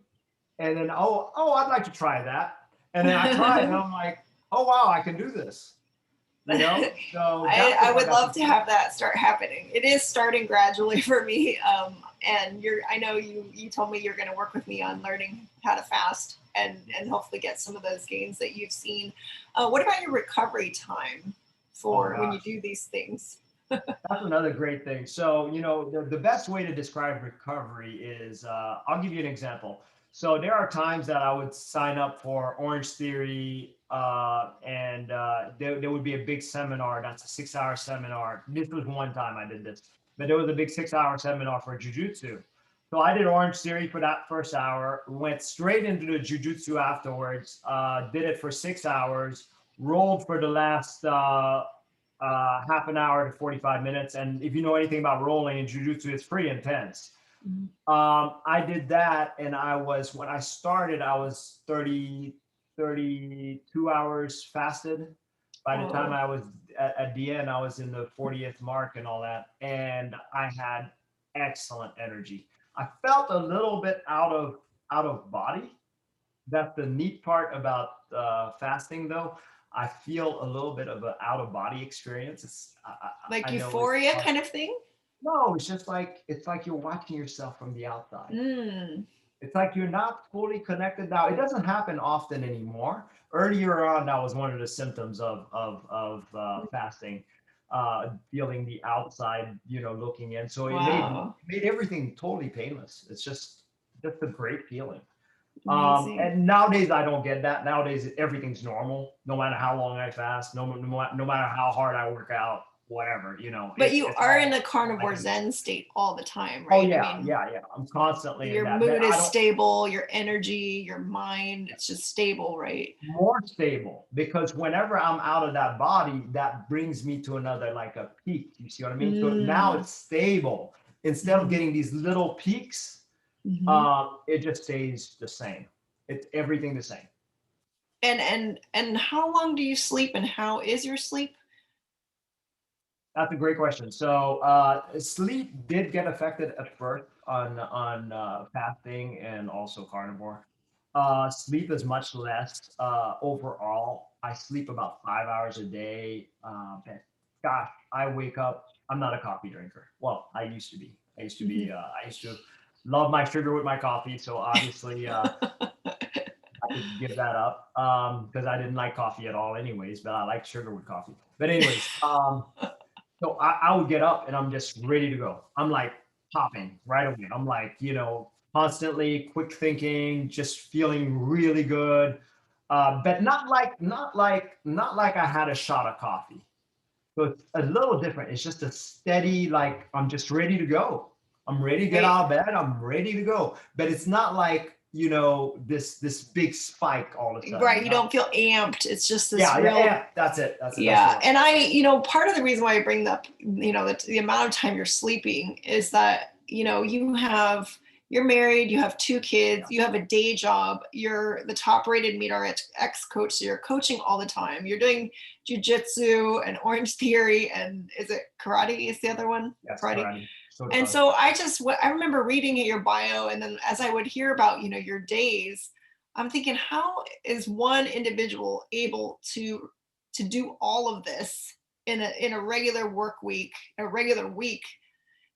and then I'd like to try that, and then I try it, and I'm like, oh wow, I can do this. So that's I if I would got love to. to have that start happening. It is starting gradually for me. And I know you told me you're going to work with me on learning how to fast and hopefully get some of those gains that you've seen. What about your recovery time for when you do these things? That's another great thing. So, the best way to describe recovery is, I'll give you an example. So there are times that I would sign up for Orange Theory, and there would be a big seminar. That's a 6-hour seminar. This was one time I did this, but there was a big 6-hour seminar for jujitsu. So I did Orange Theory for that first hour, went straight into the jujitsu afterwards, did it for 6 hours, rolled for the last half an hour to 45 minutes. And if you know anything about rolling in jujitsu, it's pretty intense. I did that, and when I started, I was 32 hours fasted. By the time I was at the end, I was in the 40th mark and all that. And I had excellent energy. I felt a little bit out of body. That's the neat part about fasting, though. I feel a little bit of an out of body experience. Like I know euphoria kind of thing? no, it's like you're watching yourself from the outside. It's like you're not fully connected now. It doesn't happen often anymore. Earlier on, that was one of the symptoms of fasting, feeling the outside, looking in. So it made everything totally painless. It's just a great feeling. And nowadays I don't get that. Nowadays everything's normal, no matter how long I fast, no matter how hard I work out, whatever, But you are in a carnivore Zen state all the time, right? Oh yeah, yeah. I'm constantly your in that. mood is stable, your energy, your mind, it's just stable, right? More stable, because whenever I'm out of that body, that brings me to another, like a peak. You see what I mean? So now it's stable. Instead of getting these little peaks, it just stays the same. It's everything the same. And how long do you sleep, and how is your sleep? That's a great question. So sleep did get affected at first on fasting and also carnivore. Sleep is much less overall. I sleep about 5 hours a day. But gosh, I wake up. I'm not a coffee drinker. Well, I used to be. I used to be. I used to love my sugar with my coffee. So obviously, I could give that up because I didn't like coffee at all, anyways. But I like sugar with coffee. But anyways, so I would get up and I'm just ready to go. I'm like popping right away. I'm like, constantly quick thinking, just feeling really good. But not like I had a shot of coffee. So it's a little different. It's just a steady, like I'm just ready to go. I'm ready to get out of bed. I'm ready to go. But it's not like, this big spike all the time. Right. You don't feel amped. It's just this real. Yeah, that's it. Yeah. And part of the reason why I bring up, the amount of time you're sleeping is that, you're married, you have 2 kids, you have a day job, you're the top rated MeatRx coach. So you're coaching all the time. You're doing jujitsu and Orange Theory. And is it karate is the other one? Yes, karate. And so I remember reading your bio, and then as I would hear about, your days, I'm thinking, how is one individual able to do all of this in a regular work week, a regular week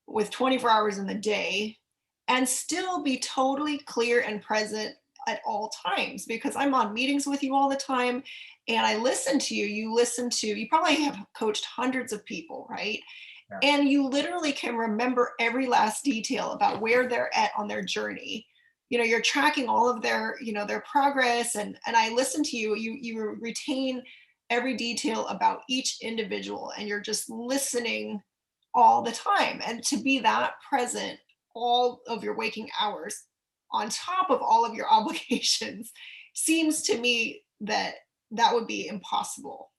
with 24 hours in the day, and still be totally clear and present at all times? Because I'm on meetings with you all the time, and I listen to you. You probably have coached hundreds of people, right? And you literally can remember every last detail about where they're at on their journey. You're tracking all of their progress. And I listen to you, you retain every detail about each individual, and you're just listening all the time. And to be that present all of your waking hours on top of all of your obligations seems to me that would be impossible,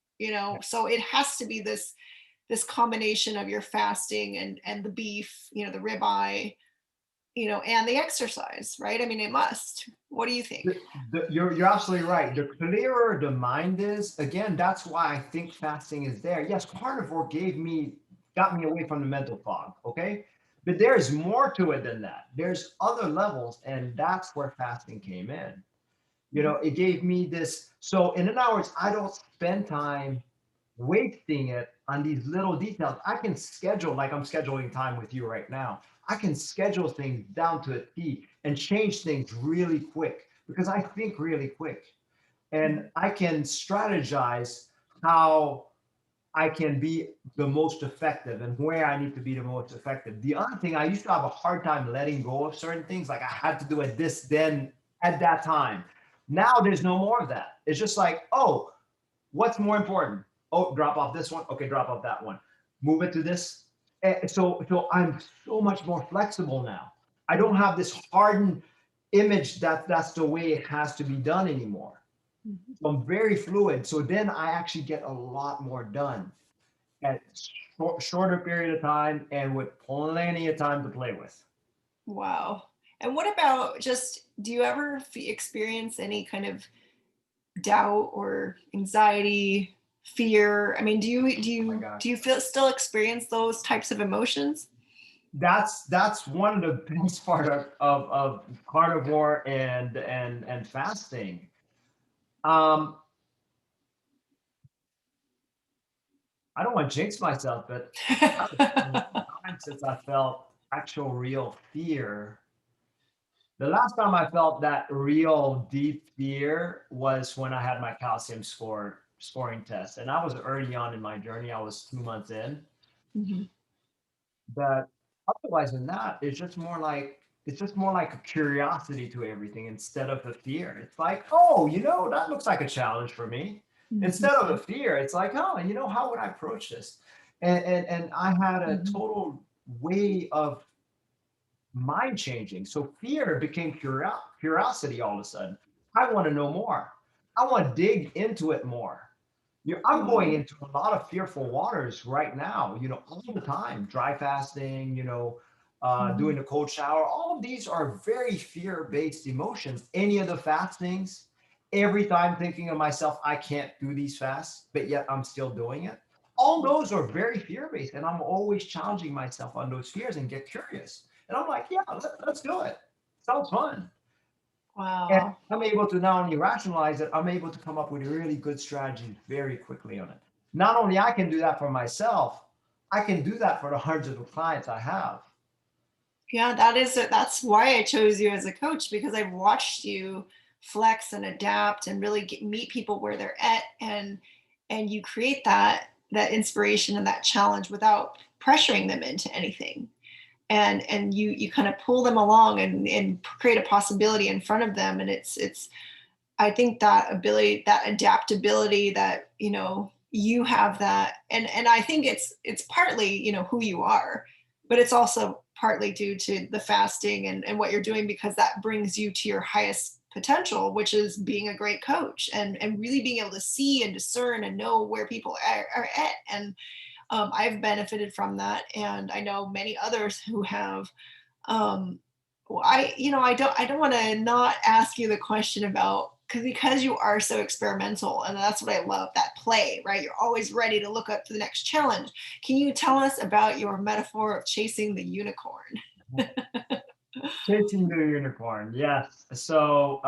so it has to be this combination of your fasting and the beef, the ribeye, and the exercise, right? I mean, it must. What do you think? You're absolutely right. The clearer the mind is, again, that's why I think fasting is there. Yes, carnivore got me away from the mental fog, okay? But there's more to it than that. There's other levels, and that's where fasting came in. It gave me this. So in other words, I don't spend time wasting it on these little details. I can schedule, like I'm scheduling time with you right now. I can schedule things down to a T and change things really quick. because I think really quick and I can strategize how I can be the most effective and where I need to be the most effective. The other thing, I used to have a hard time letting go of certain things. Like I had to do it this, then at that time. Now there's no more of that. It's just like, oh, what's more important? Oh, drop off this one. Okay, drop off that one. Move it to this. So I'm so much more flexible now. I don't have this hardened image that that's the way it has to be done anymore. Mhm. So I'm very fluid. So then I actually get a lot more done at shorter period of time and with plenty of time to play with. Wow. And what about just, do you ever experience any kind of doubt or anxiety, fear? I mean, Oh my gosh. do you feel still experience those types of emotions? That's one of the best part of carnivore and fasting. Um, I don't want to jinx myself, but it's been a long time since I felt actual real fear. The last time I felt that real deep fear was when I had my calcium scoring test, and I was early on in my journey. I was 2 months in, Mhm. but otherwise than that, it's just more like a curiosity to everything instead of a fear. It's like, oh, that looks like a challenge for me. Mhm. Instead of a fear, it's like, oh, how would I approach this? And I had a Mhm. total way of mind changing. So fear became curiosity all of a sudden. I want to know more. I want to dig into it more. I'm going Wow. into a lot of fearful waters right now, all the time. Dry fasting, Mhm. doing a cold shower. All of these are very fear-based emotions. Any of the fastings, every time thinking of myself, I can't do these fasts, but yet I'm still doing it. All those are very fear-based, and I'm always challenging myself on those fears and get curious. And I'm like, yeah, let's do it. Sounds fun. And Wow. I'm able to not only rationalize it, I'm able to come up with really good strategies very quickly on it. Not only I can do that for myself, I can do that for the hundreds of clients I have. Yeah, that is it. That's why I chose you as a coach, because I've watched you flex and adapt and really meet people where they're at, and you create that inspiration and that challenge without pressuring them into anything. And you kind of pull them along and create a possibility in front of them. And it's I think that ability, that adaptability, that you have that, and I think it's partly who you are, but it's also partly due to the fasting and what you're doing, because that brings you to your highest potential, which is being a great coach and really being able to see and discern and know where people are at. And I've benefited from that, and I know many others who have. Um, well, I don't want to not ask you the question about, because you are so experimental, and that's what I love, that play, right? You're always ready to look up for the next challenge. Can you tell us about your metaphor of chasing the unicorn? Chasing the unicorn, yes. So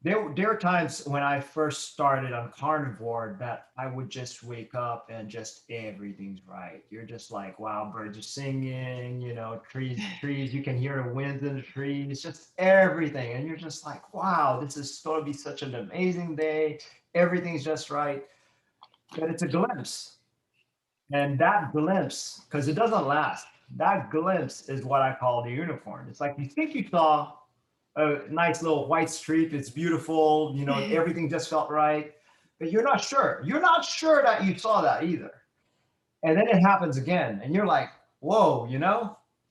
there are times when I first started on carnivore that I would just wake up and just everything's right. You're just like, wow, birds are singing, trees, you can hear the winds in the trees, just everything. And you're just like, wow, this is going to be such an amazing day. Everything's just right. But it's a glimpse. And that glimpse, because it doesn't last, that glimpse is what I call the unicorn. It's like you think you saw a nice little white streak. It's beautiful. Everything just felt right, but you're not sure. You're not sure that you saw that either. And then it happens again, and you're like, whoa,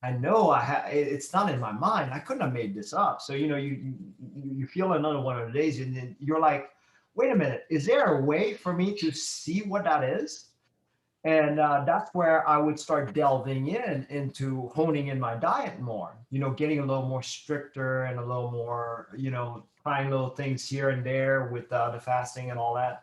I know it's not in my mind. I couldn't have made this up. So, you feel another one of the days, and then you're like, wait a minute, is there a way for me to see what that is? And that's where I would start delving into honing in my diet more, getting a little more stricter and a little more, trying little things here and there with the fasting and all that.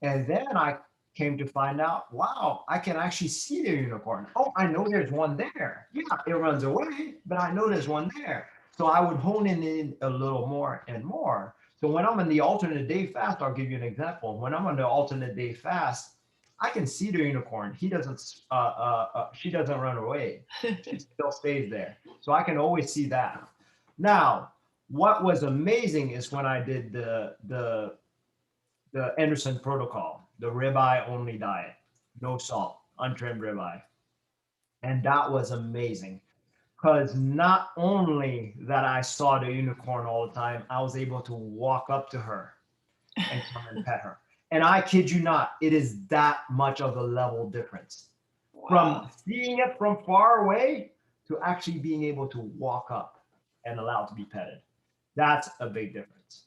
And then I came to find out, wow, I can actually see the unicorn. Oh, I know there's one there. Yeah, it runs away, but I know there's one there. So I would hone in a little more and more. So when I'm in the alternate day fast, I'll give you an example. When I'm on the alternate day fast, I can see the unicorn. She doesn't run away. She still stays there. So I can always see that. Now, What was amazing is when I did the Anderson protocol, the ribeye only diet, no salt, untrimmed ribeye. And that was amazing because not only that I saw the unicorn all the time, I was able to walk up to her and come and pet her. And I kid you not, it is that much of a level difference from Wow. seeing it from far away to actually being able to walk up and allowed to be petted. That's a big difference.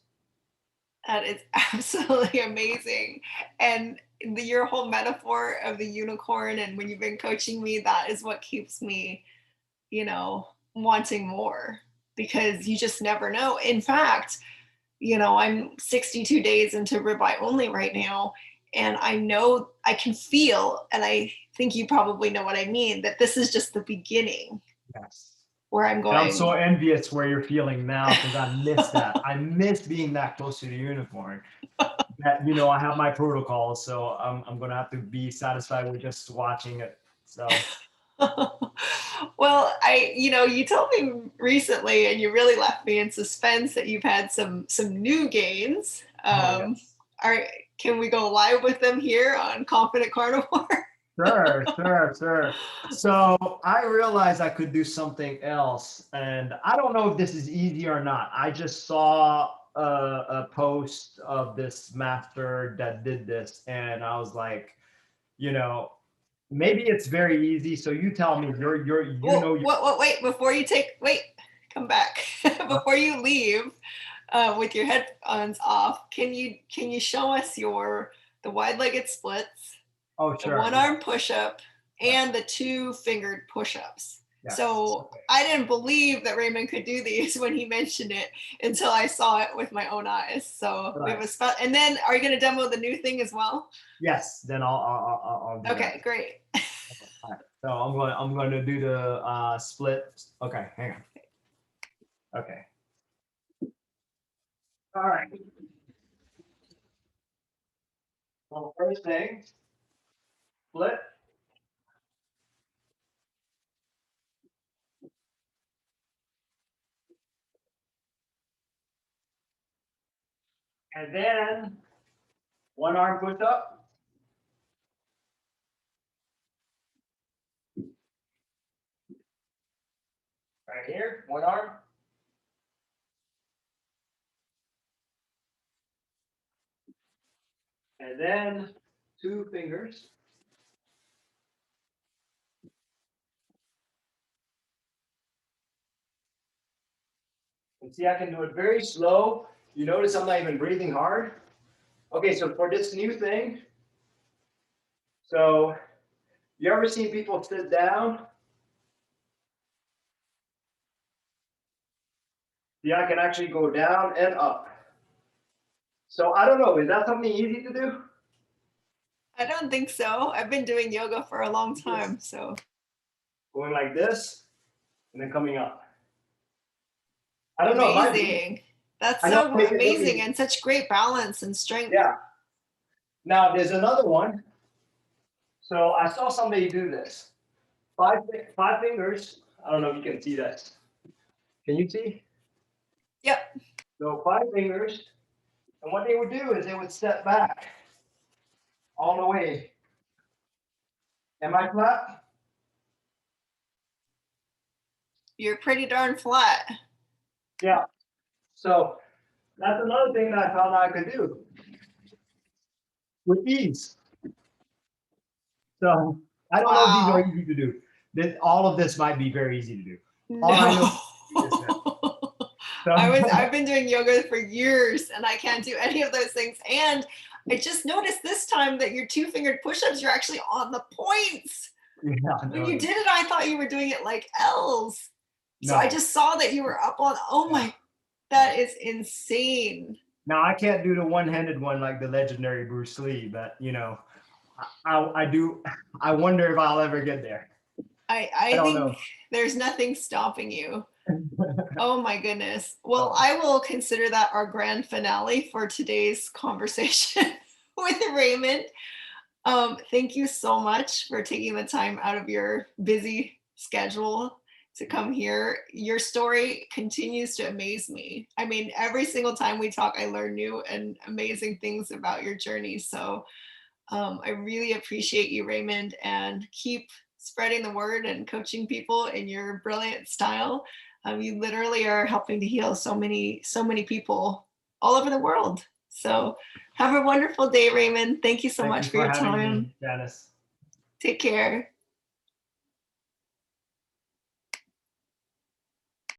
That is absolutely amazing. And your whole metaphor of the unicorn, and when you've been coaching me, that is what keeps me, wanting more, because you just never know. In fact, I'm 62 days into ribeye only right now. And I know I can feel, and I think you probably know what I mean, that this is just the beginning Yes. where I'm And I'm so going. envious where you're feeling now because I miss that. I miss being that close to the unicorn. That I have my protocols, so I'm gonna have to be satisfied with just watching it. So Well, you told me recently, and you really left me in suspense, that you've had some new gains. oh yes. Are Can we go live with them here on Confident Carnivore? Sure. So I realized I could do something else, and I don't know if this is easy or not. I just saw a post of this master that did this, and I was like, you know, maybe it's very easy. So you tell me, Well, wait, wait, come back. Before you leave, with your headphones off, can you show us the wide-legged splits, oh the sure, one yeah, arm push-up, yeah, and the two fingered push-ups? yes. So I didn't believe that Raymond could do these when he mentioned it until I saw it with my own eyes. So we have Right. and then are you going to demo the new thing as well? Yes, then I'll do that. Okay, great. All right. So I'm going to do the split. Okay, hang on. Okay. All right. Well, first thing, split, and then one arm push up. Right here, one arm. And then two fingers. And see, I can do it very slow. You notice I'm not even breathing hard. Okay, so for this new thing, so you ever seen people sit down? Yeah, I can actually go down and up. So I don't know, is that something easy to do? I don't think so. I've been doing yoga for a long time, Just so going like this and then coming up. I don't know, it might be. amazing. That's I know so I make it look amazing, easy. and such great balance and strength. Yeah. Now there's another one. So I saw somebody do this. Five fingers. I don't know if you can see this. Can you see? Yep. So five fingers. And what they would do is they would step back all the way. Am I flat? You're pretty darn flat. Yeah. So that's another thing that I found I could do with ease. So I don't know if these are Wow. easy to do. All of this might be very easy to do. All I know No. is this. So I've been doing yoga for years and I can't do any of those things. And I just noticed this time that your two fingered push-ups, you're actually on the points. yeah, When you did it, I thought you were doing it like L's. So I no, just saw that you were up on, oh yeah, my, yeah. that is insane. Now I can't do the one-handed one like the legendary Bruce Lee, but I do. I wonder if I'll ever get there. I I don't think know. there's nothing stopping you. Oh my goodness. Well, So, I will consider that our grand finale for today's conversation with Raymond. Thank you so much for taking the time out of your busy schedule to come here. Your story continues to amaze me. I mean, every single time we talk, I learn new and amazing things about your journey. So I really appreciate you, Raymond, and keep spreading the word and coaching people in your brilliant style. You literally are helping to heal so many people all over the world. So have a wonderful day, Raymond. Thank you so Thank much you for for your having time. me, Janice. Take care.